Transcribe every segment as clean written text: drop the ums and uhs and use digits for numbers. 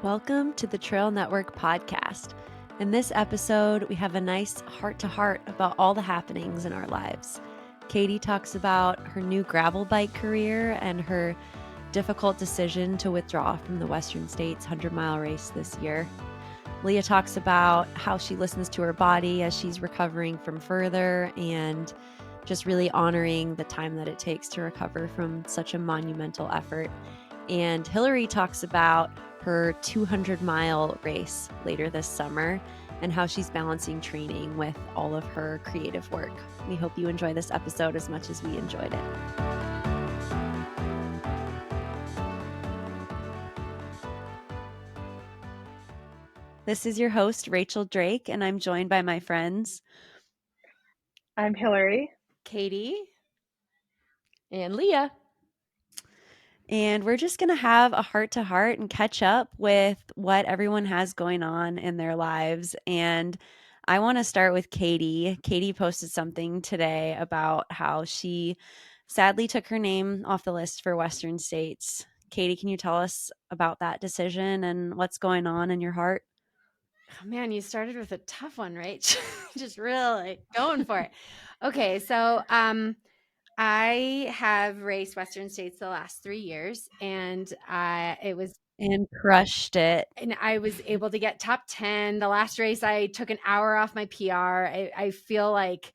Welcome to the Trail Network podcast. In this episode, we have a nice heart-to-heart about all the happenings in our lives. Katie talks about her new gravel bike career and her difficult decision to withdraw from the Western States 100-mile race this year. Leah talks about how she listens to her body as she's recovering from further and just really honoring the time that it takes to recover from such a monumental effort. And Hilary talks about her 200-mile race later this summer and how she's balancing training with all of her creative work. We hope you enjoy this episode as much as we enjoyed it. This is your host, Rachel Drake, and I'm joined by my friends. I'm Hilary. Katie. And Leah. And we're just going to have a heart-to-heart and catch up with what everyone has going on in their lives. And I want to start with Katie. Katie posted something today about how she sadly took her name off the list for Western States. Katie, can you tell us about that decision and what's going on in your heart? Oh, man, you started with a tough one, right? Just really going for it. Okay, so I have raced Western States the last 3 years, and it was and crushed it. And I was able to get top 10. The last race, I took an hour off my PR. I feel like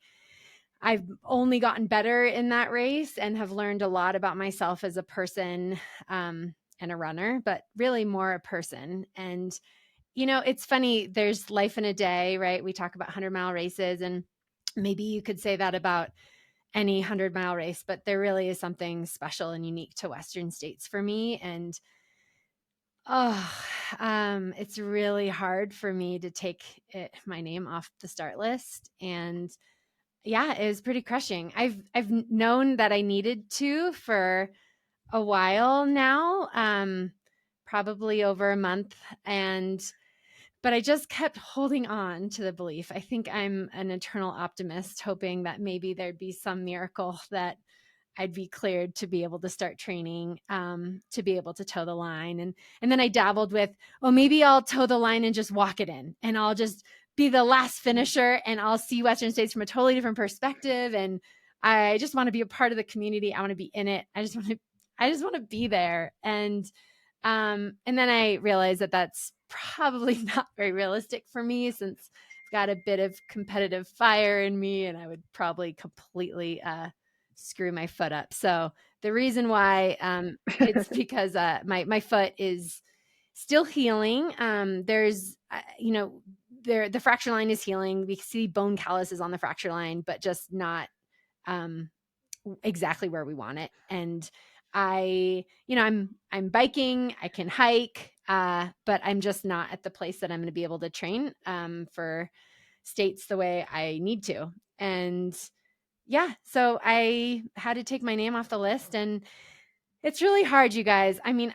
I've only gotten better in that race and have learned a lot about myself as a person and a runner, but really more a person. And you know, it's funny, there's life in a day, right? We talk about 100-mile races, and maybe you could say that about any 100-mile race, but there really is something special and unique to Western States for me. And it's really hard for me to take my name off the start list. And yeah, it was pretty crushing. I've known that I needed to for a while now, probably over a month. But I just kept holding on to the belief. I think I'm an eternal optimist, hoping that maybe there'd be some miracle that I'd be cleared to be able to start training, to be able to toe the line. And then I dabbled with, maybe I'll toe the line and just walk it in, and I'll just be the last finisher, and I'll see Western States from a totally different perspective. And I just want to be a part of the community. I want to be in it. I just want to be there. And then I realized that that's probably not very realistic for me, since I've got a bit of competitive fire in me, and I would probably completely screw my foot up. So the reason why it's because my foot is still healing. There's the fracture line is healing. We see bone calluses on the fracture line, but just not exactly where we want it. And I'm biking, I can hike, but I'm just not at the place that I'm going to be able to train for states the way I need to. And yeah, so I had to take my name off the list, and it's really hard, you guys. I mean,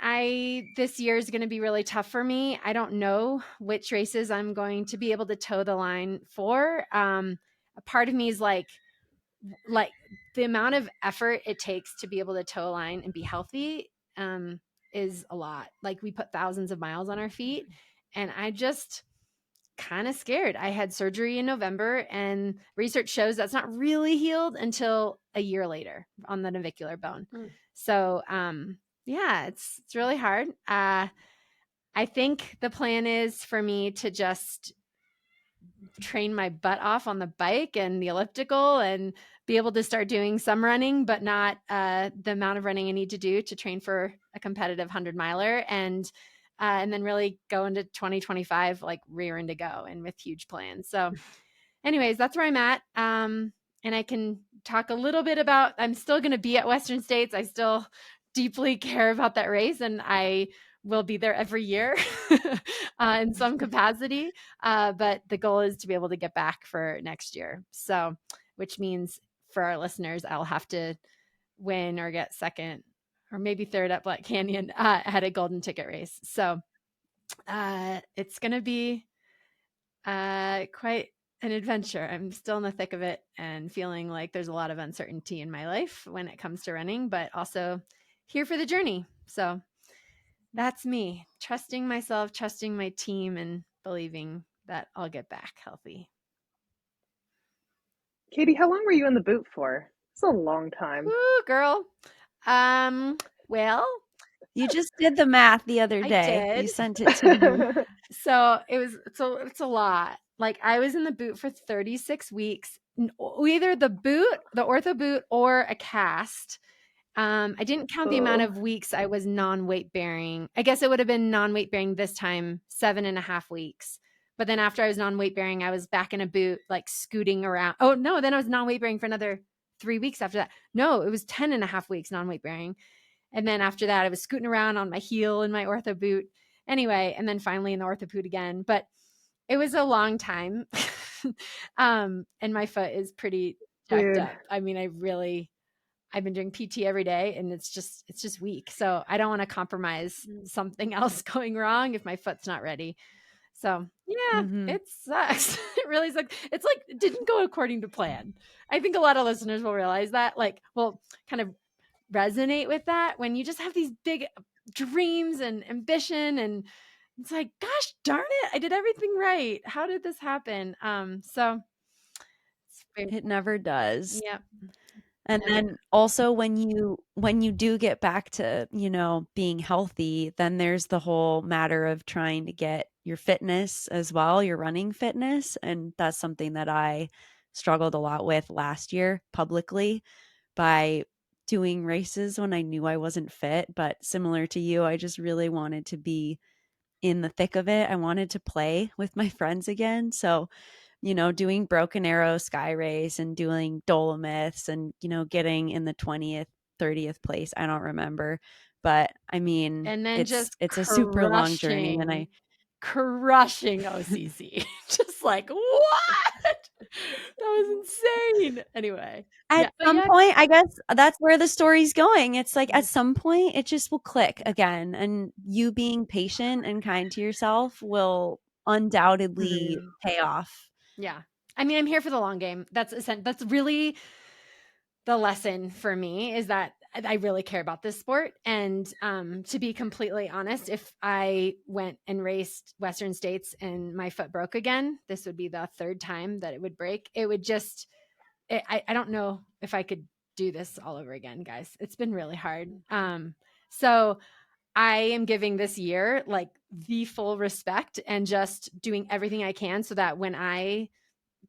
this year is going to be really tough for me. I don't know which races I'm going to be able to toe the line for. A part of me is like the amount of effort it takes to be able to toe a line and be healthy is a lot. Like, we put thousands of miles on our feet, and I just kind of scared. I had surgery in November, and research shows that's not really healed until a year later on the navicular bone. So yeah, it's really hard. I think the plan is for me to just train my butt off on the bike and the elliptical, and be able to start doing some running, but not the amount of running I need to do to train for a competitive 100-miler. And then really go into 2025 like rearing to go and with huge plans. So anyways, that's where I'm at. And I can talk a little bit about, I'm still going to be at Western States. I still deeply care about that race, and I will be there every year in some capacity. But the goal is to be able to get back for next year. So, which means for our listeners, I'll have to win or get second or maybe third at Black Canyon at a golden ticket race. So it's going to be quite an adventure. I'm still in the thick of it and feeling like there's a lot of uncertainty in my life when it comes to running, but also here for the journey. So that's me. Trusting myself, trusting my team, and believing that I'll get back healthy. Katie, how long were you in the boot for? It's a long time. Woo, girl. Well, You just did the math the other I day. did. You sent it to me. So it's a lot. Like I was in the boot for 36 weeks, either the boot, the ortho boot, or a cast. I didn't count the amount of weeks I was non-weight bearing. I guess it would have been non-weight bearing this time, 7.5 weeks. But then after I was non-weight bearing, I was back in a boot, like scooting around. Oh no, then I was non-weight bearing for another 3 weeks after that. No, it was 10.5 weeks non-weight bearing. And then after that, I was scooting around on my heel in my ortho boot. Anyway, and then finally in the ortho boot again. But it was a long time. And my foot is pretty jacked up. I mean, I've been doing PT every day and it's just weak. So I don't want to compromise something else going wrong if my foot's not ready. So yeah, it sucks. It really sucks. It's like it didn't go according to plan. I think a lot of listeners will realize that, like, will kind of resonate with that when you just have these big dreams and ambition, and it's like, gosh darn it, I did everything right. How did this happen? So it never does. Yep. And then also when you do get back to, being healthy, then there's the whole matter of trying to get your fitness as well, your running fitness. And that's something that I struggled a lot with last year publicly by doing races when I knew I wasn't fit. But similar to you, I just really wanted to be in the thick of it. I wanted to play with my friends again. So doing Broken Arrow Sky Race and doing Dolomites and, getting in the 20th, 30th place. I don't remember. But I mean, and then it's a super long journey. And crushing OCC. Just like, what? That was insane. Anyway. At some point, I guess that's where the story's going. It's like at some point it just will click again. And you being patient and kind to yourself will undoubtedly pay off. Yeah. I mean, I'm here for the long game. That's really the lesson for me, is that I really care about this sport. And to be completely honest, if I went and raced Western States and my foot broke again, this would be the third time that it would break. It would just, I don't know if I could do this all over again, guys. It's been really hard. So I am giving this year like the full respect and just doing everything I can so that when I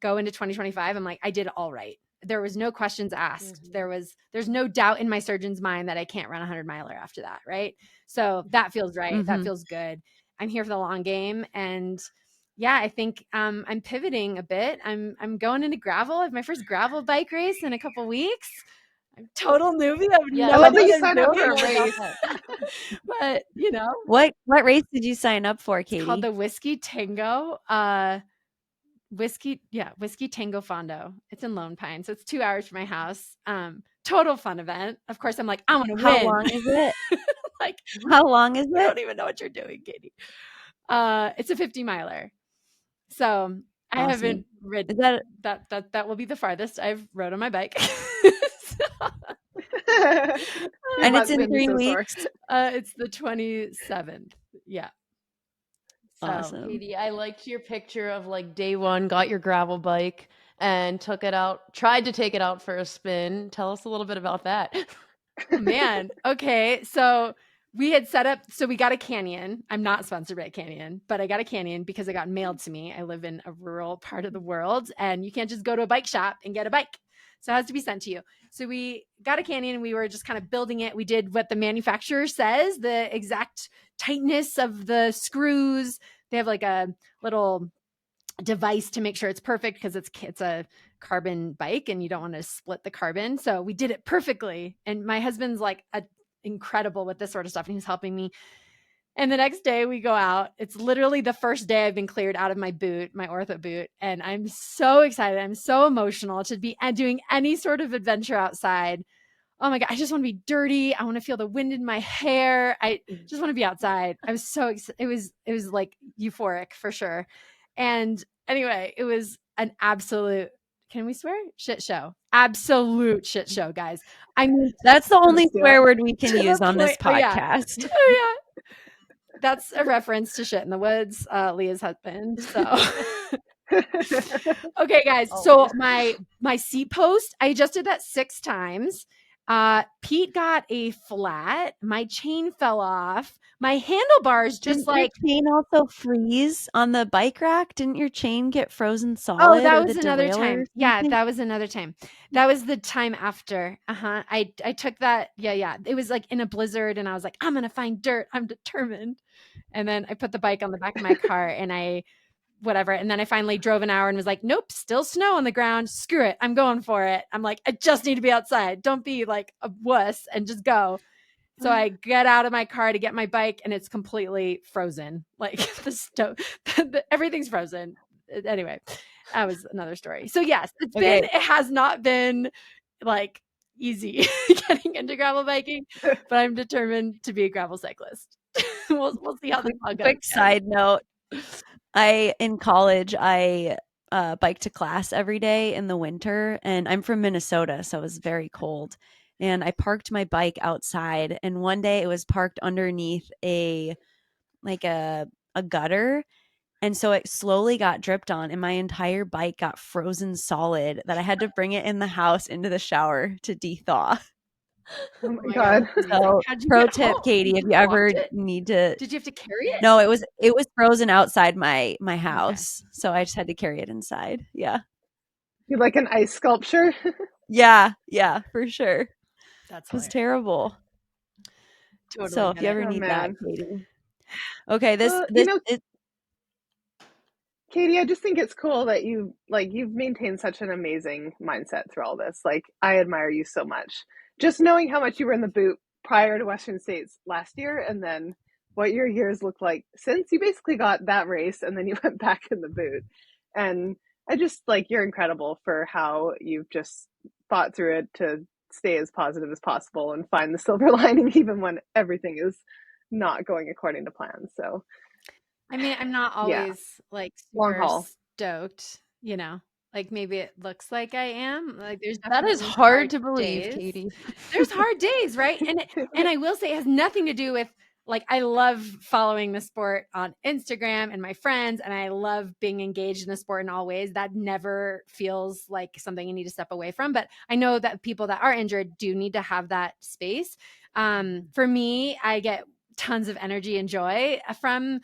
go into 2025, I'm like, I did it all right. There was no questions asked. There's no doubt in my surgeon's mind that I can't run a 100-miler after that. Right. So that feels right. That feels good. I'm here for the long game. And yeah, I think I'm pivoting a bit. I'm going into gravel. I have my first gravel bike race in a couple weeks. I'm total newbie. I love that you signed up for a race. But what race did you sign up for, Katie? It's called the Whiskey Tango. Whiskey Tango Fondo. It's in Lone Pine, so it's 2 hours from my house. Total fun event. Of course, I'm like, I want to win. How long is it? Like, how long is it? I don't even know what you're doing, Katie. It's a 50-miler. So I haven't ridden that will be the farthest I've rode on my bike. And it's in 3 weeks. It's the 27th. Yeah. Awesome. Katie, I liked your picture of like day one, got your gravel bike and tried to take it out for a spin. Tell us a little bit about that. Man. Okay. So we had set up, so we got a Canyon. I'm not sponsored by a Canyon, but I got a Canyon because it got mailed to me. I live in a rural part of the world and you can't just go to a bike shop and get a bike. So it has to be sent to you. So we got a Canyon and we were just kind of building it. We did what the manufacturer says, the exact tightness of the screws. They have like a little device to make sure it's perfect because it's a carbon bike and you don't want to split the carbon. So we did it perfectly. And my husband's like incredible with this sort of stuff and he's helping me. And the next day we go out. It's literally the first day I've been cleared out of my boot, my ortho boot. And I'm so excited. I'm so emotional to be doing any sort of adventure outside. Oh my God, I just want to be dirty. I want to feel the wind in my hair. I just want to be outside. I was so excited. It was like euphoric for sure. And anyway, it was an absolute, can we swear? Shit show. Absolute shit show, guys. I mean, that's the only swear word we can use on this podcast. Oh yeah. that's a reference to Shit in the Woods, Leah's husband. So okay, guys. So my seat post, I adjusted that 6 times. Pete got a flat. My chain fell off. My handlebars just Didn't your chain also freeze on the bike rack? Didn't your chain get frozen solid? Oh, that or was the another derailleur time. or Yeah, something? that was another time. That was the time after. I took that. Yeah. It was like in a blizzard, and I was like, I'm gonna find dirt. I'm determined. And then I put the bike on the back of my car, and whatever. And then I finally drove an hour and was like, nope, still snow on the ground. Screw it. I'm going for it. I'm like, I just need to be outside. Don't be like a wuss and just go. So I get out of my car to get my bike, and it's completely frozen. Like the stove, everything's frozen. Anyway, that was another story. So yes, it has not been like easy getting into gravel biking, but I'm determined to be a gravel cyclist. we'll see how this all goes. Quick side note. In college, I bike to class every day in the winter, and I'm from Minnesota, so it was very cold. And I parked my bike outside, and one day it was parked underneath a gutter, and so it slowly got dripped on, and my entire bike got frozen solid that I had to bring it in the house into the shower to de-thaw. Oh my God. So pro tip, Katie, if you ever need to, did you have to carry it? No, it was frozen outside my house, so I just had to carry it inside. Yeah. You like an ice sculpture? Yeah, for sure. That's was terrible. Totally. So if you ever need that, man. Katie. Okay, Katie, I just think it's cool that you've maintained such an amazing mindset through all this. Like, I admire you so much. Just knowing how much you were in the boot prior to Western States last year, and then what your years look like since you basically got that race and then you went back in the boot. And I just you're incredible for how you've just fought through it to stay as positive as possible and find the silver lining even when everything is not going according to plan. So I mean, I'm not always like long super haul. stoked, like maybe it looks like I am. Like there's That is definitely hard to believe, days. Katie. There's hard days, right? And I will say it has nothing to do with I love following the sport on Instagram and my friends, and I love being engaged in the sport in all ways. That never feels like something you need to step away from. But I know that people that are injured do need to have that space. For me, I get tons of energy and joy from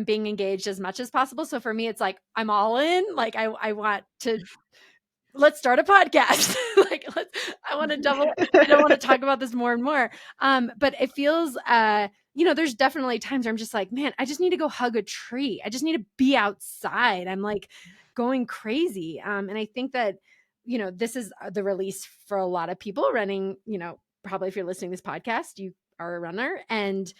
being engaged as much as possible. So for me, it's like, I'm all in. Like I want to, let's start a podcast. I want to I don't want to talk about this more and more. But it feels, there's definitely times where I'm just like, man, I just need to go hug a tree. I just need to be outside. I'm like going crazy. And I think that, this is the release for a lot of people running, probably if you're listening to this podcast, you are a runner. And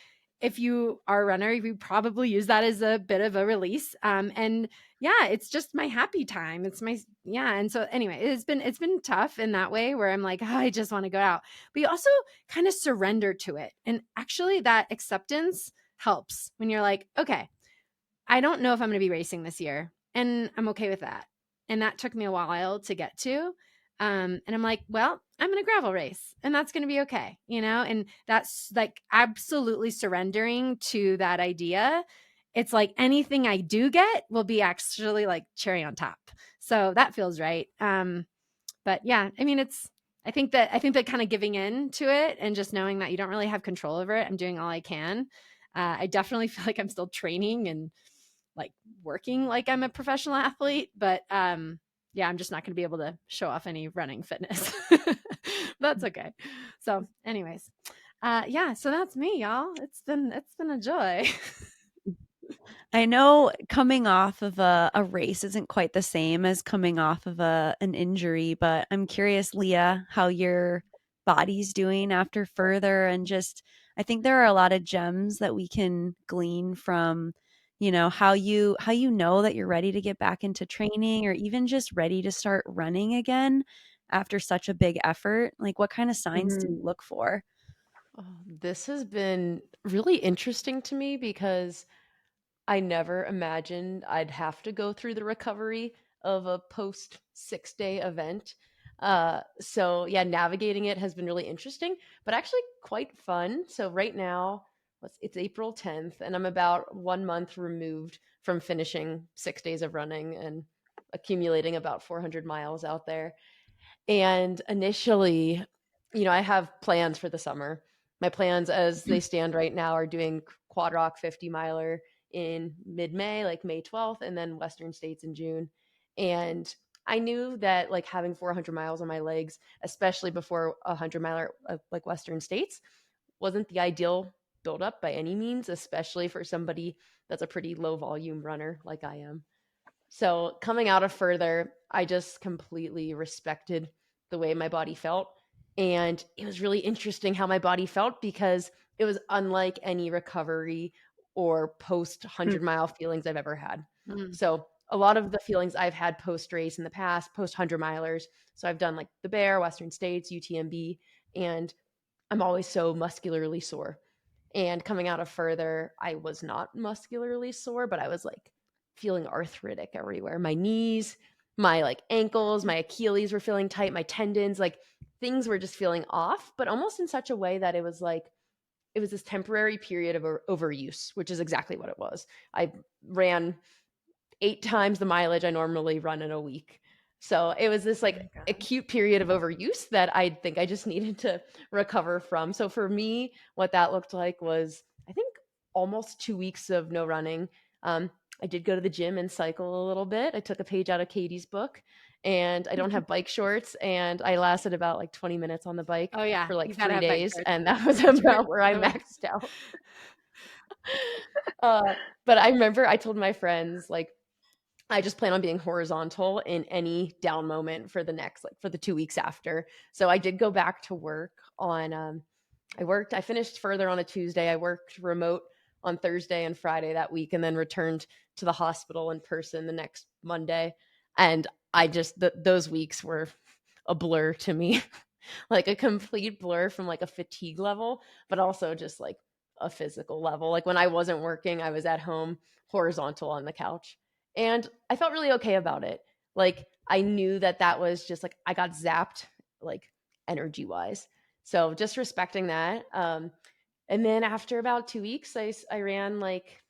if you are a runner, you probably use that as a bit of a release. And yeah, it's just my happy time. And so anyway, it's been tough in that way where I'm like, I just want to go out, but you also kind of surrender to it. And actually that acceptance helps when you're like, okay, I don't know if I'm going to be racing this year, and I'm okay with that. And that took me a while to get to. And I'm like, well, I'm in a gravel race, and that's going to be okay, and that's like absolutely surrendering to that idea. It's like anything I do get will be actually like cherry on top. So that feels right. But yeah, I mean, I think that kind of giving in to it and just knowing that you don't really have control over it. I'm doing all I can. I definitely feel like I'm still training and like working like I'm a professional athlete, but yeah, I'm just not going to be able to show off any running fitness. That's okay. So anyways, yeah, so that's me, y'all. It's been a joy. I know coming off of a race isn't quite the same as coming off of an injury, but I'm curious, Leah, how your body's doing after further, and just I think there are a lot of gems that we can glean from, how you know that you're ready to get back into training, or even just ready to start running again after such a big effort. Like, what kind of signs do you look for? Oh, this has been really interesting to me because I never imagined I'd have to go through the recovery of a post 6-day event. So yeah, navigating it has been really interesting, but actually quite fun. So right now, it's April 10th, and I'm about 1 month removed from finishing 6 days of running and accumulating about 400 miles out there. And initially, I have plans for the summer. My plans as they stand right now are doing Quad Rock 50 miler in mid-May, like May 12th, and then Western States in June. And I knew that like having 400 miles on my legs, especially before a 100 miler like Western States, wasn't the ideal buildup by any means, especially for somebody that's a pretty low volume runner like I am. So coming out of further, I just completely respected the way my body felt. And it was really interesting how my body felt because it was unlike any recovery or post 100-mile feelings I've ever had. Mm. So a lot of the feelings I've had post race in the past, post 100-milers. So I've done like the Bear, Western States, UTMB, and I'm always so muscularly sore. And coming out of further, I was not muscularly sore, but I was like feeling arthritic everywhere. My knees, my like ankles, my Achilles were feeling tight, my tendons, like things were just feeling off, but almost in such a way that it was like it was this temporary period of overuse, which is exactly what it was. I ran 8 times the mileage I normally run in a week. So it was this like acute period of overuse that I think I just needed to recover from. So for me, what that looked like was, I think, almost 2 weeks of no running. I did go to the gym and cycle a little bit. I took a page out of Katie's book, and I don't have bike shorts, and I lasted about like 20 minutes on the bike Oh yeah, for like you gotta 3 have bike days, shorts. and that was about where I maxed out. But I remember I told my friends, like, I just plan on being horizontal in any down moment for the next, like for the 2 weeks after. So I did go back to work on, I finished further on a Tuesday. I worked remote on Thursday and Friday that week, and then returned to the hospital in person the next Monday. And I just, those weeks were a blur to me, like a complete blur from like a fatigue level, but also just like a physical level. Like when I wasn't working, I was at home horizontal on the couch. And I felt really okay about it. Like I knew that that was just like I got zapped like energy wise. So just respecting that. And then after about 2 weeks, I ran like,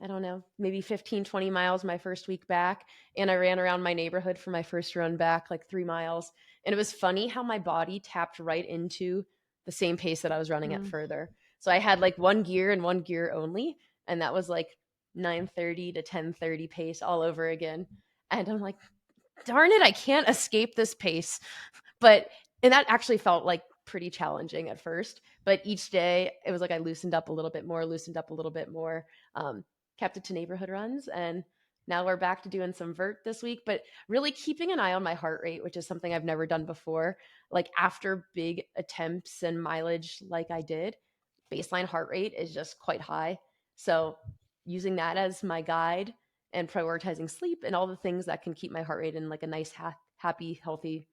I don't know, maybe 15, 20 miles my first week back. And I ran around my neighborhood for my first run back, like 3 miles. And it was funny how my body tapped right into the same pace that I was running at further. So I had like one gear and one gear only. And that was like 9:30 to 10:30 pace all over again. And I'm like, darn it, I can't escape this pace. And that actually felt like pretty challenging at first. But each day it was like I loosened up a little bit more, loosened up a little bit more, kept it to neighborhood runs. And now we're back to doing some vert this week, but really keeping an eye on my heart rate, which is something I've never done before. Like after big attempts and mileage like I did, baseline heart rate is just quite high. So using that as my guide and prioritizing sleep and all the things that can keep my heart rate in like a nice, happy, healthy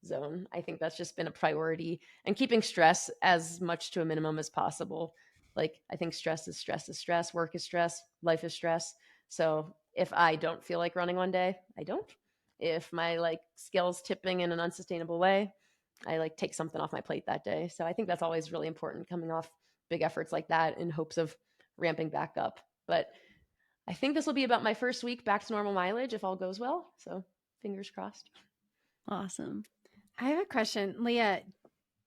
zone. I think that's just been a priority, and keeping stress as much to a minimum as possible. Like I think stress is stress is stress, work is stress, life is stress. So if I don't feel like running one day, I don't. If my like scale's tipping in an unsustainable way, I like take something off my plate that day. So I think that's always really important coming off big efforts like that in hopes of ramping back up. But I think this will be about my first week back to normal mileage if all goes well. So fingers crossed. Awesome. I have a question. Leah,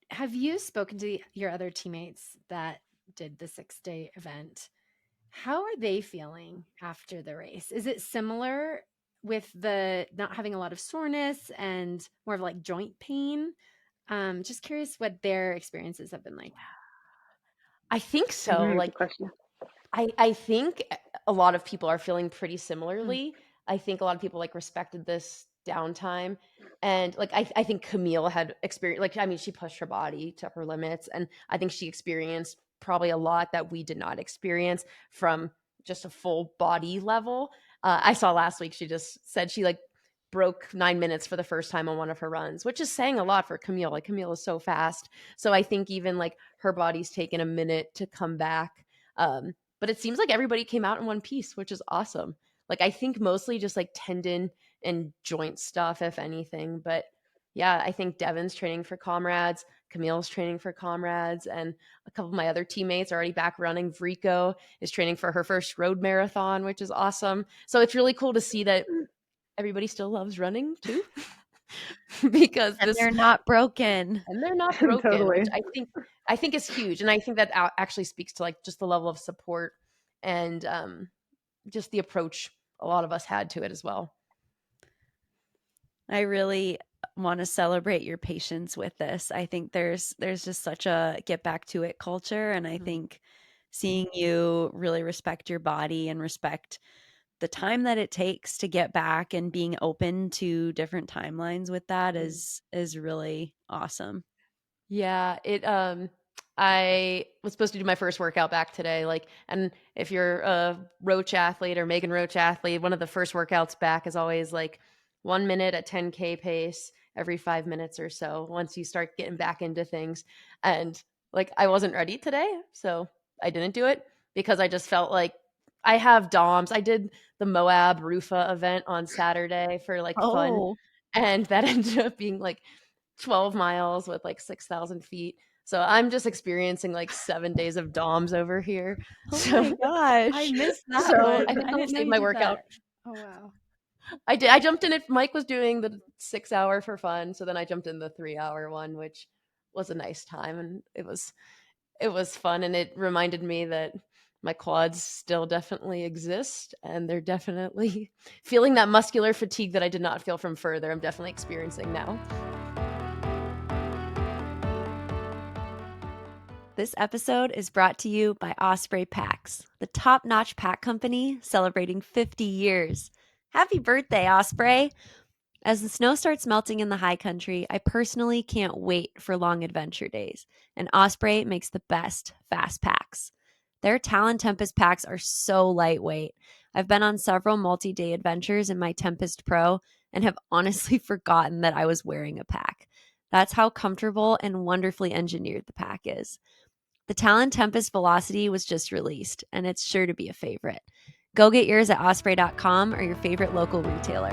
have you spoken to your other teammates that did the 6-day event? How are they feeling after the race? Is it similar with the not having a lot of soreness and more of like joint pain? Just curious what their experiences have been like. I think so. Good Like question. I think a lot of people are feeling pretty similarly. I think a lot of people like respected this downtime. And like I think Camille had experienced, like, I mean, she pushed her body to her limits, and I think she experienced probably a lot that we did not experience from just a full body level. I saw last week she just said she like broke 9 minutes for the first time on one of her runs, which is saying a lot for Camille. Like Camille is so fast. So I think even like her body's taken a minute to come back. But it seems like everybody came out in one piece, which is awesome. Like I think mostly just like tendon and joint stuff, if anything. But yeah, I think Devin's training for Comrades, Camille's training for Comrades, and a couple of my other teammates are already back running. Vrico is training for her first road marathon, which is awesome. So it's really cool to see that everybody still loves running too. Because And they're not broken. and they're not broken, which Totally. I think is huge. And I think that actually speaks to like just the level of support and just the approach a lot of us had to it as well. I really want to celebrate your patience with this. I think there's just such a get back to it culture, and I think seeing you really respect your body and respect the time that it takes to get back and being open to different timelines with that is really awesome. Yeah, it I was supposed to do my first workout back today, like, and if you're a Roach athlete or Megan Roach athlete, one of the first workouts back is always like 1 minute at 10K pace every 5 minutes or so once you start getting back into things. And like I wasn't ready today, so I didn't do it because I just felt like I have DOMs. I did the Moab Rufa event on Saturday for like fun, Oh, and that ended up being like 12 miles with like 6,000 feet. So I'm just experiencing like 7 days of DOMs over here. oh So my gosh. I missed that so one. I think I I'm gonna didn't know save you my did workout. that. Oh wow. I did. I jumped in it. Mike was doing the 6 hour for fun, so then I jumped in the 3 hour one, which was a nice time, and it was fun, and it reminded me that my quads still definitely exist, and they're definitely feeling that muscular fatigue that I did not feel from further. I'm definitely experiencing now. This episode is brought to you by Osprey Packs, the top-notch pack company celebrating 50 years. Happy birthday, Osprey! As the snow starts melting in the high country, I personally can't wait for long adventure days, and Osprey makes the best fast packs. Their Talon Tempest packs are so lightweight. I've been on several multi-day adventures in my Tempest Pro and have honestly forgotten that I was wearing a pack. That's how comfortable and wonderfully engineered the pack is. The Talon Tempest Velocity was just released, and it's sure to be a favorite. Go get yours at osprey.com or your favorite local retailer.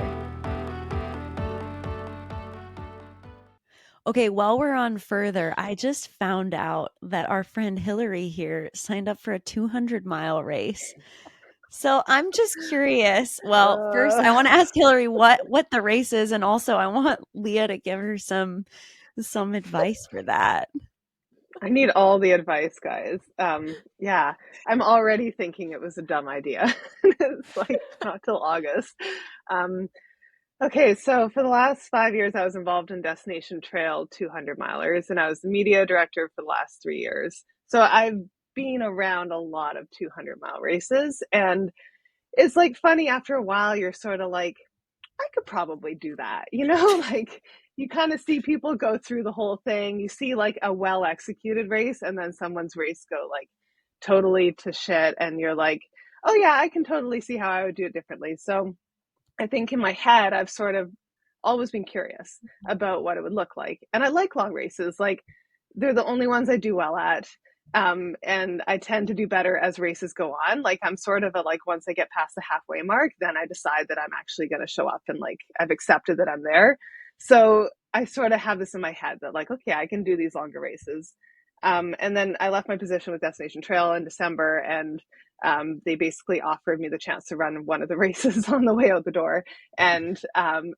Okay, while we're on further, I just found out that our friend Hilary here signed up for a 200-mile race. So I'm just curious. Well, first I want to ask Hilary what the race is, and also I want Leah to give her some advice for that. I need all the advice, guys. Yeah, I'm already thinking it was a dumb idea. It's like not till August. Okay, so for the last 5 years, I was involved in Destination Trail 200 milers, and I was the media director for the last 3 years. So I've been around a lot of 200-mile races, and it's like funny after a while, you're sort of like, I could probably do that, like you kind of see people go through the whole thing. You see like a well executed race, and then someone's race go like totally to shit, and you're like, oh yeah, I can totally see how I would do it differently. So I think in my head, I've sort of always been curious about what it would look like. And I like long races. Like they're the only ones I do well at. And I tend to do better as races go on. Like I'm sort of like, once I get past the halfway mark, then I decide that I'm actually going to show up and like, I've accepted that I'm there. So I sort of have this in my head that like, okay, I can do these longer races. And then I left my position with Destination Trail in December, and they basically offered me the chance to run one of the races on the way out the door. And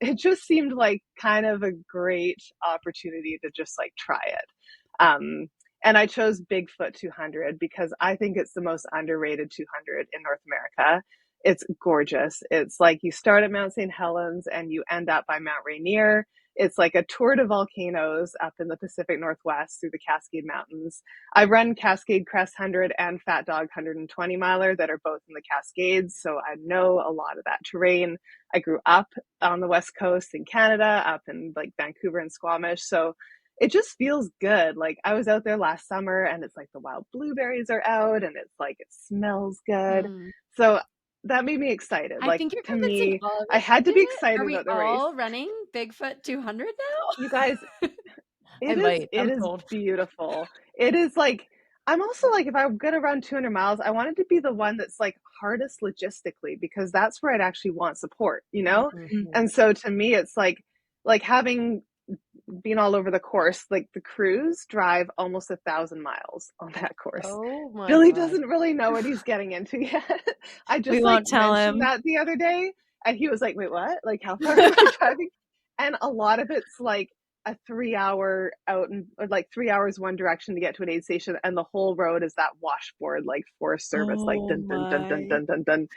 it just seemed like kind of a great opportunity to just like try it. And I chose Bigfoot 200 because I think it's the most underrated 200 in North America. It's gorgeous. It's like you start at Mount St. Helens and you end up by Mount Rainier. It's like a tour de volcanoes up in the Pacific Northwest through the Cascade Mountains. I run Cascade Crest 100 and Fat Dog 120 miler that are both in the Cascades, so I know a lot of that terrain. I grew up on the West Coast in Canada, up in like Vancouver and Squamish, so it just feels good. Like I was out there last summer, and it's like the wild blueberries are out, and it's like it smells good. So that made me excited. I Like think you're to convincing me, all of I us had to do be it. excited Are we about the race. all running Bigfoot 200 now? You guys, I might. it I'm is told. beautiful. It is like, I'm also like, if I'm gonna run 200 miles, I want it to be the one that's like hardest logistically, because that's where I'd actually want support, Mhm. And so to me, it's like having been all over the course. Like the crews drive almost 1,000 miles on that course. Oh my Billy God. doesn't really know what he's getting into yet. I just We won't tell mentioned him. that the other day, and he was like, "Wait, what? Like, how far am I driving?" And a lot of it's like a 3 hour out and like 3 hours one direction to get to an aid station, and the whole road is that washboard, like Forest Service, like Oh dun dun dun dun my. dun dun dun.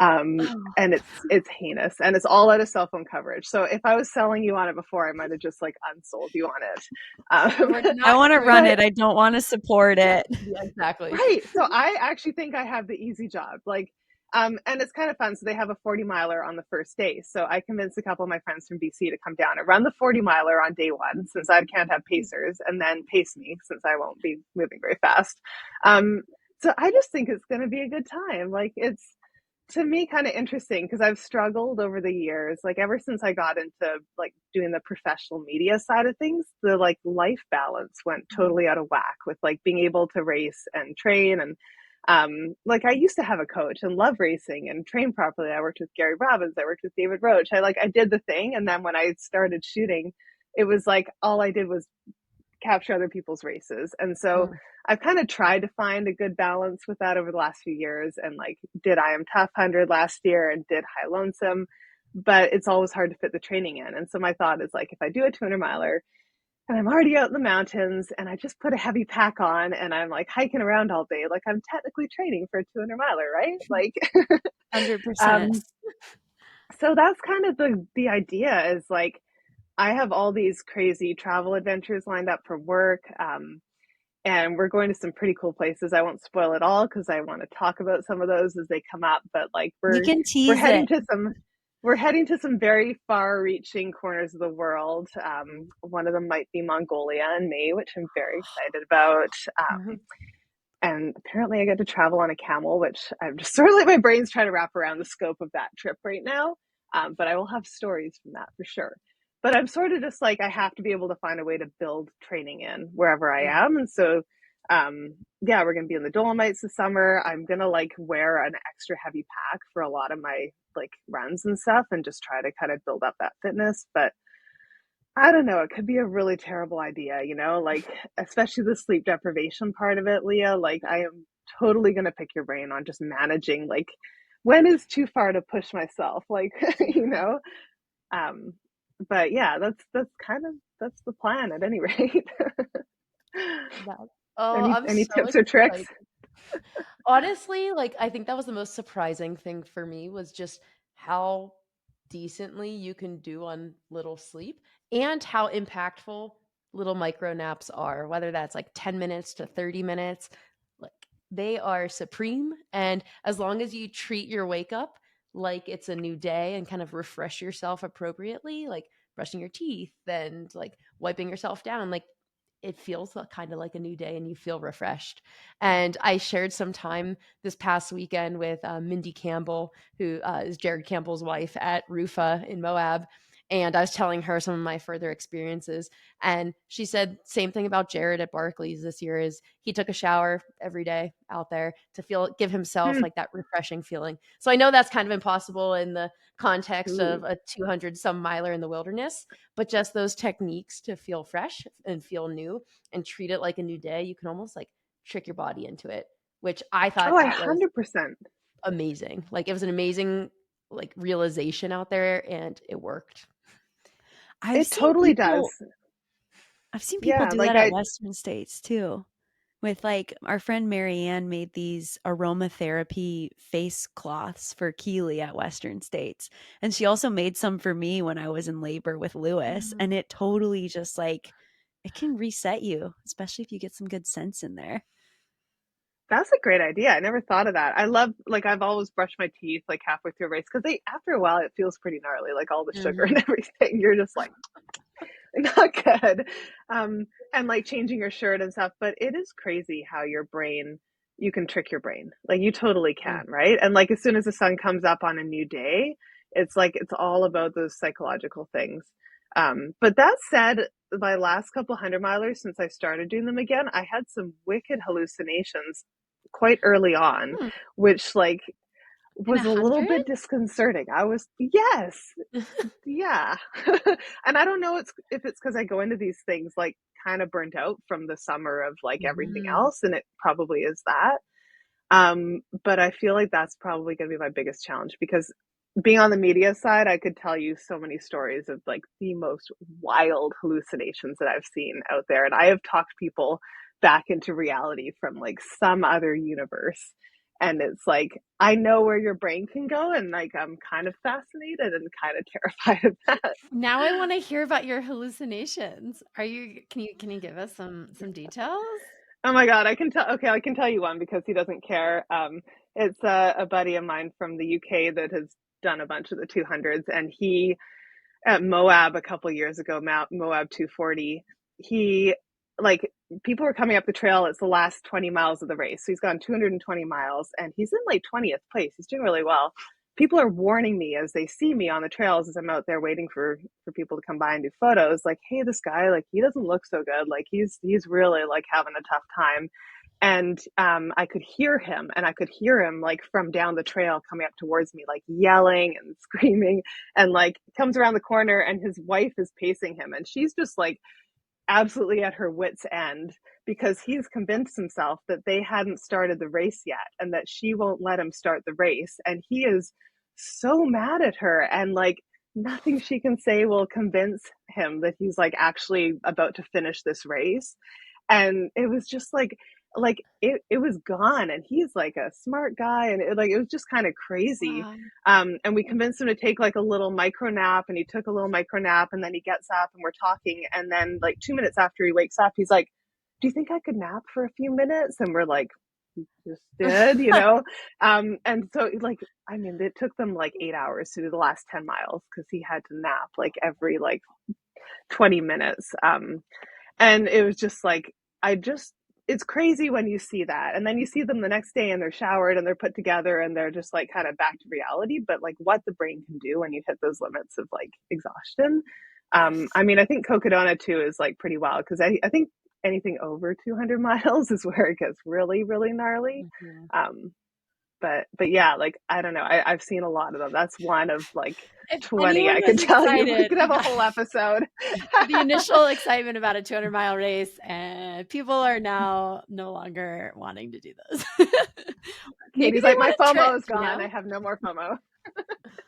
Oh, And it's heinous, and it's all out of cell phone coverage. So if I was selling you on it before, I might have just like unsold you on it. we're I not want to doing run but it. I don't want to support it. Yeah, exactly. right, so I actually think I have the easy job. Like, and it's kind of fun. So they have a 40 miler on the first day. So I convinced a couple of my friends from BC to come down and run the 40 miler on day one, since I can't have pacers, and then pace me since I won't be moving very fast. So I just think it's going to be a good time. Like, it's, to me, kind of interesting because I've struggled over the years, like ever since I got into like doing the professional media side of things, the like life balance went totally out of whack with like being able to race and train. And like I used to have a coach and love racing and train properly. I worked with Gary Robbins, I worked with David Roach. I did the thing, and then when I started shooting, it was like all I did was capture other people's races. And so I've kind of tried to find a good balance with that over the last few years, and like did I Am Tough 100 last year and did High Lonesome, but it's always hard to fit the training in. And so my thought is like, if I do a 200 miler and I'm already out in the mountains and I just put a heavy pack on and I'm like hiking around all day, like I'm technically training for a 200 miler, right? Like, 100%. so that's kind of the idea is like, I have all these crazy travel adventures lined up for work. And we're going to some pretty cool places. I won't spoil it all because I want to talk about some of those as they come up. But like You can we're tease heading it. to some very far-reaching corners of the world. One of them might be Mongolia in May, which I'm very excited about. And apparently I get to travel on a camel, which I'm just sort of like my brain's trying to wrap around the scope of that trip right now. But I will have stories from that for sure. But I'm sort of just like, I have to be able to find a way to build training in wherever I am. And so, yeah, we're going to be in the Dolomites this summer. I'm going to like wear an extra heavy pack for a lot of my like runs and stuff and just try to kind of build up that fitness. But I don't know, it could be a really terrible idea, you know, like especially the sleep deprivation part of it, Leah. Like I am totally going to pick your brain on just managing like when is too far to push myself, like, you know. But yeah, that's the plan at any rate. Oh, any I'm any so tips or tricks? excited. Honestly, like I think that was the most surprising thing for me was just how decently you can do on little sleep and how impactful little micro naps are, whether that's like 10 minutes to 30 minutes. Like they are supreme. And as long as you treat your wake up like it's a new day and kind of refresh yourself appropriately, like brushing your teeth and like wiping yourself down, like it feels kind of like a new day and you feel refreshed. And I shared some time this past weekend with Mindy Campbell, who is Jared Campbell's wife at Rufa in Moab. And I was telling her some of my further experiences. And she said same thing about Jared at Barclays this year is he took a shower every day out there to give himself like that refreshing feeling. So I know that's kind of impossible in the context of a 200 some miler in the wilderness, but just those techniques to feel fresh and feel new and treat it like a new day, you can almost like trick your body into it, which I thought Oh, I that was 100%. amazing. Like it was an amazing like realization out there and it worked. It totally does. I've seen people Yeah, do like that at Western States too. With like our friend Marianne made these aromatherapy face cloths for Keely at Western States. And she also made some for me when I was in labor with Lewis. And it totally just like, it can reset you, especially if you get some good sense in there. That's a great idea. I never thought of that. I love, like, I've always brushed my teeth like halfway through a race because after a while, it feels pretty gnarly, like all the sugar and everything. You're just like, not good. And like changing your shirt and stuff. But it is crazy how you can trick your brain. Like, you totally can, right? And like, as soon as the sun comes up on a new day, it's like, it's all about those psychological things. But that said, my last couple 100 milers since I started doing them again, I had some wicked hallucinations quite early on, which like was a little bit disconcerting. I was, yes, yeah. And I don't know if it's because I go into these things like kind of burnt out from the summer of like everything else, and it probably is that. But I feel like that's probably going to be my biggest challenge, because being on the media side, I could tell you so many stories of like the most wild hallucinations that I've seen out there. And I have talked people back into reality from like some other universe. And it's like, I know where your brain can go. And like, I'm kind of fascinated and kind of terrified of that. Now I want to hear about your hallucinations. Can you give us some details? Oh my God, I can tell. Okay, I can tell you one because he doesn't care. It's a buddy of mine from the UK that has done a bunch of the 200s, and he at Moab a couple years ago, Moab 240, he like people were coming up the trail. It's the last 20 miles of the race. So he's gone 220 miles and he's in like 20th place. He's doing really well. People are warning me as they see me on the trails as I'm out there waiting for people to come by and do photos. Like, hey, this guy, like, he doesn't look so good. Like he's really like having a tough time. And I could hear him, and I could hear him like from down the trail coming up towards me, like yelling and screaming, and like comes around the corner and his wife is pacing him, and she's just like absolutely at her wit's end because he's convinced himself that they hadn't started the race yet and that she won't let him start the race. And he is so mad at her, and like nothing she can say will convince him that he's like actually about to finish this race. And it was just like it was gone, and he's like a smart guy, and it was just kind of crazy. Wow. And we convinced him to take like a little micro nap, and he took a little micro nap, and then he gets up and we're talking, and then like 2 minutes after he wakes up, he's like, do you think I could nap for a few minutes? And we're like, you just did, you know. And so like, I mean, it took them like 8 hours to do the last 10 miles because he had to nap like every like 20 minutes. And it was just like, it's crazy when you see that. And then you see them the next day and they're showered and they're put together and they're just like kind of back to reality. But like what the brain can do when you hit those limits of like exhaustion. I mean, I think Cocodona too is like pretty wild because I think anything over 200 miles is where it gets really, really gnarly. But yeah, like, I don't know. I've seen a lot of them. That's one of like 20, I could tell you. We could have a whole episode. The initial excitement about a 200-mile race, and people are now no longer wanting to do those. Katie's like, my FOMO is gone. You know? I have no more FOMO.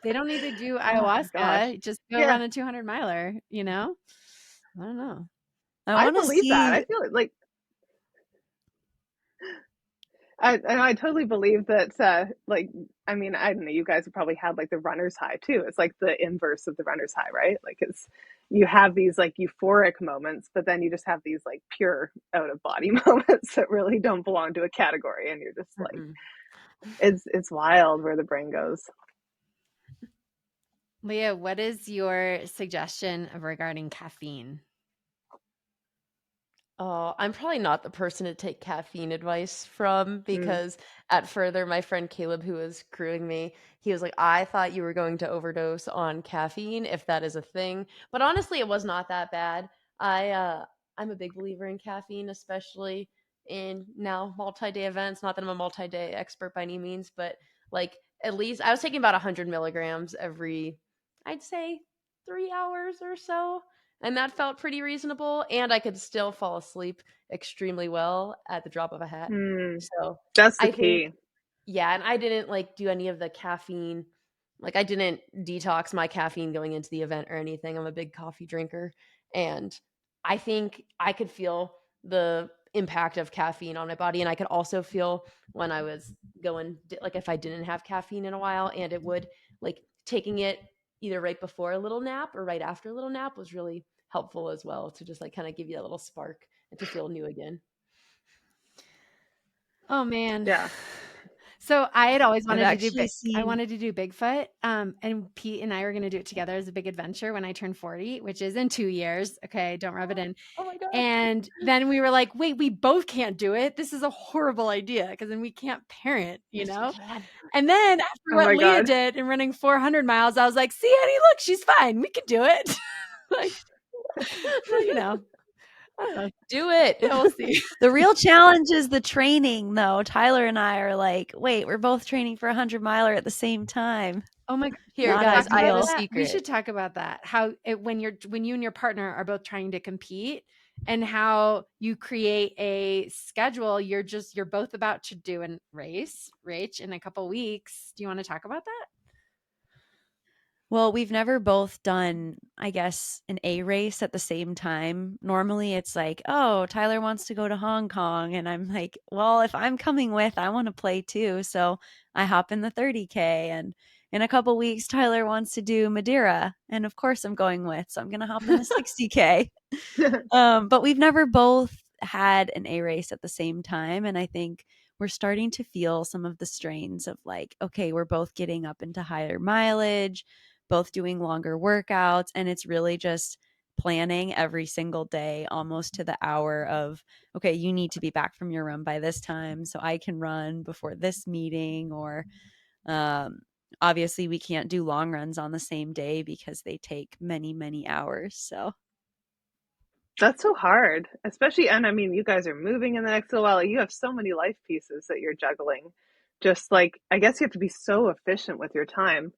They don't need to do ayahuasca. Just go run a 200-miler, you know? I don't know. I believe that. I feel like I totally believe that, like, I mean, I don't know, you guys have probably had like the runner's high too. It's like the inverse of the runner's high, right? Like you have these like euphoric moments, but then you just have these like pure out of body moments that really don't belong to a category. And you're just like, it's wild where the brain goes. Leah, what is your suggestion regarding caffeine? Oh, I'm probably not the person to take caffeine advice from because at Further, my friend Caleb, who was crewing me, he was like, I thought you were going to overdose on caffeine, if that is a thing. But honestly, it was not that bad. I'm a big believer in caffeine, especially in now multi-day events. Not that I'm a multi-day expert by any means, but like at least I was taking about 100 milligrams every, I'd say 3 hours or so. And that felt pretty reasonable. And I could still fall asleep extremely well at the drop of a hat. So that's the key. Yeah. And I didn't like do any of the caffeine. Like I didn't detox my caffeine going into the event or anything. I'm a big coffee drinker. And I think I could feel the impact of caffeine on my body. And I could also feel when I was going, like if I didn't have caffeine in a while, and it would like taking it either right before a little nap or right after a little nap was really helpful as well to just like kind of give you that little spark and to feel new again. Oh man. Yeah. So I had always wanted to do I wanted to do Bigfoot. And Pete and I were going to do it together as a big adventure when I turned 40, which is in 2 years. Okay, don't rub it in. Oh my God. And then we were like, wait, we both can't do it. This is a horrible idea because then we can't parent, you know? And then after what Leah did in running 400 miles, I was like, see, honey, look, she's fine. We can do it. Like, you know, Do it. Yeah, we'll see. The real challenge is the training, though. Tyler and I are like, wait, we're both training for a 100-miler at the same time. Oh my God. Here, Not guys, I have a ideal. secret. We should talk about that. How when you and your partner are both trying to compete, and how you create a schedule. You're both about to do a race, Rach, in a couple weeks. Do you want to talk about that? Well, we've never both done, I guess, an A race at the same time. Normally it's like, oh, Tyler wants to go to Hong Kong. And I'm like, well, if I'm coming with, I want to play too. So I hop in the 30K. And in a couple weeks, Tyler wants to do Madeira. And of course, I'm going with. So I'm going to hop in the 60K. But we've never both had an A race at the same time. And I think we're starting to feel some of the strains of like, okay, we're both getting up into higher mileage, both doing longer workouts. And it's really just planning every single day, almost to the hour of, okay, you need to be back from your run by this time so I can run before this meeting. Or obviously, we can't do long runs on the same day because they take many, many hours. So That's so hard, especially, and I mean, you guys are moving in the next little while. Like, you have so many life pieces that you're juggling. Just like, I guess you have to be so efficient with your time.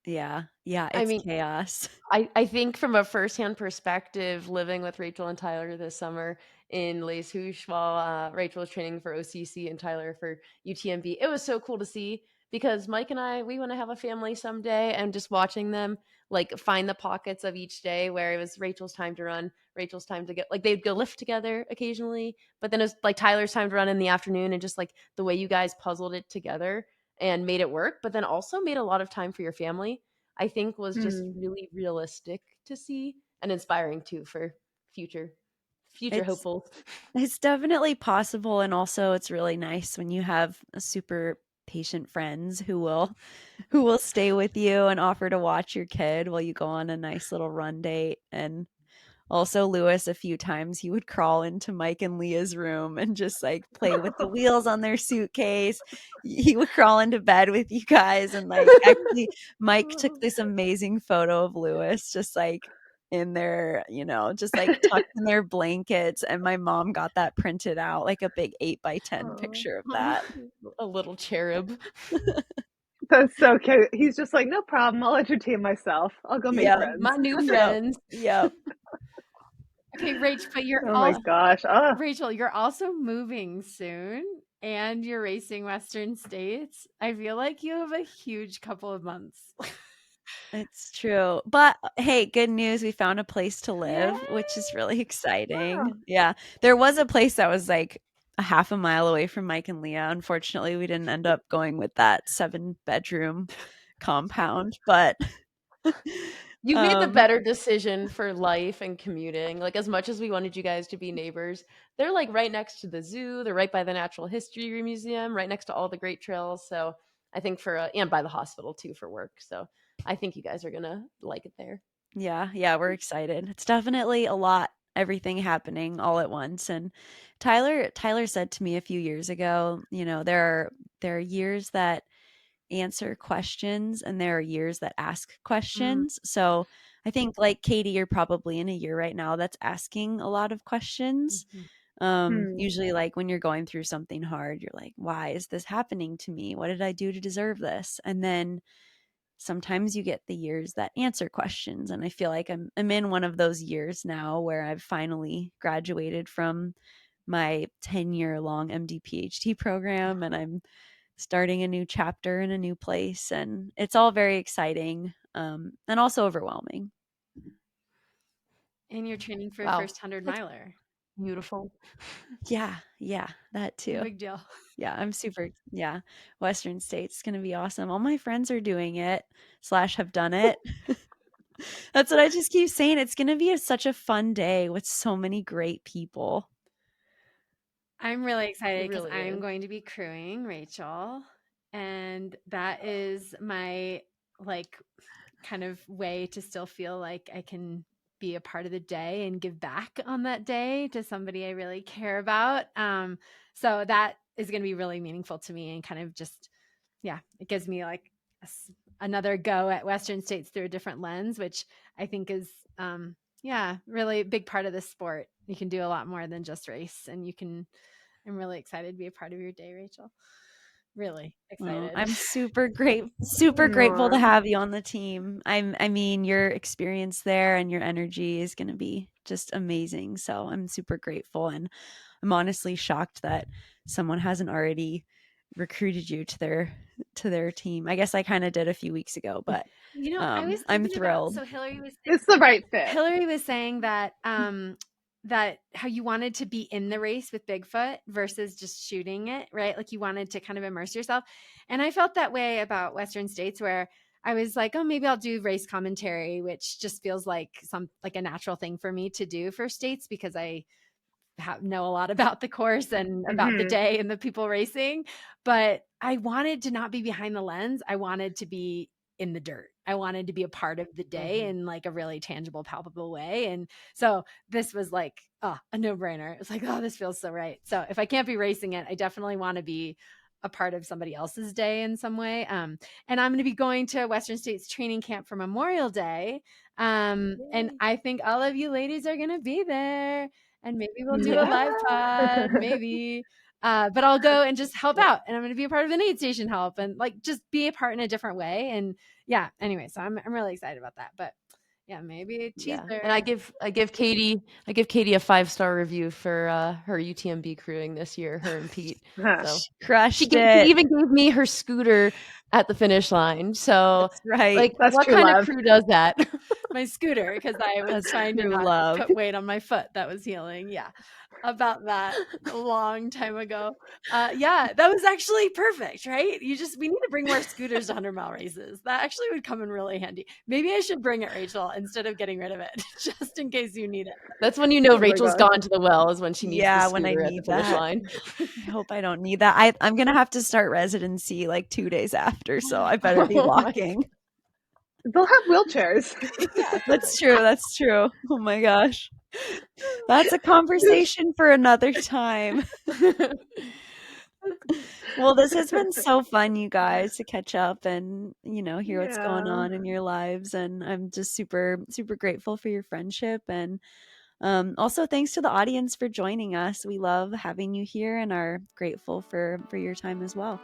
yeah, I it's mean, chaos. I think from a firsthand perspective, living with Rachel and Tyler this summer in Les Houches while Rachel was training for OCC and Tyler for UTMB, it was so cool to see because Mike and I, we want to have a family someday, and just watching them like find the pockets of each day where it was Rachel's time to run, Rachel's time to get like they'd go lift together occasionally, but then it was like Tyler's time to run in the afternoon, and just like the way you guys puzzled it together and made it work, but then also made a lot of time for your family. I think was just Hmm. really realistic to see and inspiring too for future It's hopefuls. it's definitely possible, and also it's really nice when you have super patient friends who will stay with you and offer to watch your kid while you go on a nice little run date. And also, Lewis, a few times he would crawl into Mike and Leah's room and just like play with the wheels on their suitcase. He would crawl into bed with you guys. And like, actually, Mike took this amazing photo of Lewis just like in their, just like tucked in their blankets. And my mom got that printed out, like a big 8x10 Oh, picture of that. a little cherub. That's so cute. He's just like, no problem. I'll entertain myself. I'll go make Yeah. friends. My new Yep. friends. Yep. Okay, Rach, but you're Oh my also gosh. Oh, Rachel, you're also moving soon and you're racing Western States. I feel like you have a huge couple of months. It's true. But hey, good news. We found a place to Yay! live, which is really wow. exciting. Yeah. There was a place that was like a half a mile away from Mike and Leah. Unfortunately, we didn't end up going with that 7-bedroom compound, but You made the um better decision for life and commuting. Like, as much as we wanted you guys to be neighbors, they're like right next to the zoo. They're right by the Natural History Museum, right next to all the great trails. So I think and by the hospital too for work. So I think you guys are gonna like it there. yeah, we're excited. It's definitely a lot, everything happening all at once. And Tyler said to me a few years ago, there are years that answer questions and there are years that ask questions. So I think like Katie, you're probably in a year right now that's asking a lot of questions. Mhm. Hmm. Usually like when you're going through something hard, you're like, why is this happening to me? What did I do to deserve this? And then sometimes you get the years that answer questions. And I feel like I'm in one of those years now where I've finally graduated from my 10-year long MD PhD program, and I'm starting a new chapter in a new place. And it's all very exciting, and also overwhelming. And you're training for a Wow, first 100 that's miler. beautiful. Yeah, that No too. big deal. Yeah, I'm super. Yeah, Western States going to be awesome. All my friends are doing it / have done it. That's what I just keep saying. It's going to be such a fun day with so many great people. I'm really It excited because really I'm is. going to be crewing Rachel. And that is my like kind of way to still feel like I can be a part of the day and give back on that day to somebody I really care about. So that is going to be really meaningful to me, and kind of just, yeah, it gives me like another go at Western States through a different lens, which I think is Yeah, really big part of the sport. You can do a lot more than just race, and I'm really excited to be a part of your day, Rachel. Really excited. I'm super grateful to Aw. have you on the team. I mean, your experience there and your energy is going to be just amazing. So I'm super grateful, and I'm honestly shocked that someone hasn't already recruited you to their team. I guess I kind of did a few weeks ago, but I was I'm thinking about, thrilled. so Hilary was It's the right fit. Hilary was saying that that how you wanted to be in the race with Bigfoot versus just shooting it, right? Like you wanted to kind of immerse yourself. And I felt that way about Western States, where I was like, oh, maybe I'll do race commentary, which just feels like a natural thing for me to do for states, because I know a lot about the course and about the day and the people racing. But I wanted to not be behind the lens. I wanted to be in the dirt. I wanted to be a part of the day in like a really tangible, palpable way. And so this was like, a no-brainer. It's like, oh, this feels so right. So if I can't be racing it, I definitely want to be a part of somebody else's day in some way. And I'm going to be going to Western States training camp for Memorial Day. And I think all of you ladies are going to be there, and maybe we'll do a live pod, maybe. But I'll go and just help out, and I'm going to be a part of an aid station help, and like just be a part in a different way. And yeah, anyway, so I'm really excited about that. But yeah, maybe a teaser. Yeah. And I give Katie a 5-star review for her UTMB crewing this year, her and Pete. So Crushed she it. even gave me her scooter at the finish line. So That's right. like, That's what true kind love. of crew does that? My scooter, because I was That's trying to true not love. put weight on my foot that was healing. Yeah, about that a long time ago. Yeah, that was actually perfect, right? We need to bring more scooters to 100-mile races. That actually would come in really handy. Maybe I should bring it, Rachel, instead of getting rid of it, just in case you need it. That's when you know Oh my Rachel's gosh. gone to the well, is when she needs the Yeah, when I scooter at the need finish that. line. I hope I don't need that. I'm going to have to start residency like 2 days after, so I better be Oh my- walking. They'll have wheelchairs. Yeah, That's true. That's true. Oh my gosh. That's a conversation for another time. Well, this has been so fun, you guys, to catch up and, hear what's going Yeah. on in your lives. And I'm just super, super grateful for your friendship. And also thanks to the audience for joining us. We love having you here and are grateful for your time as well.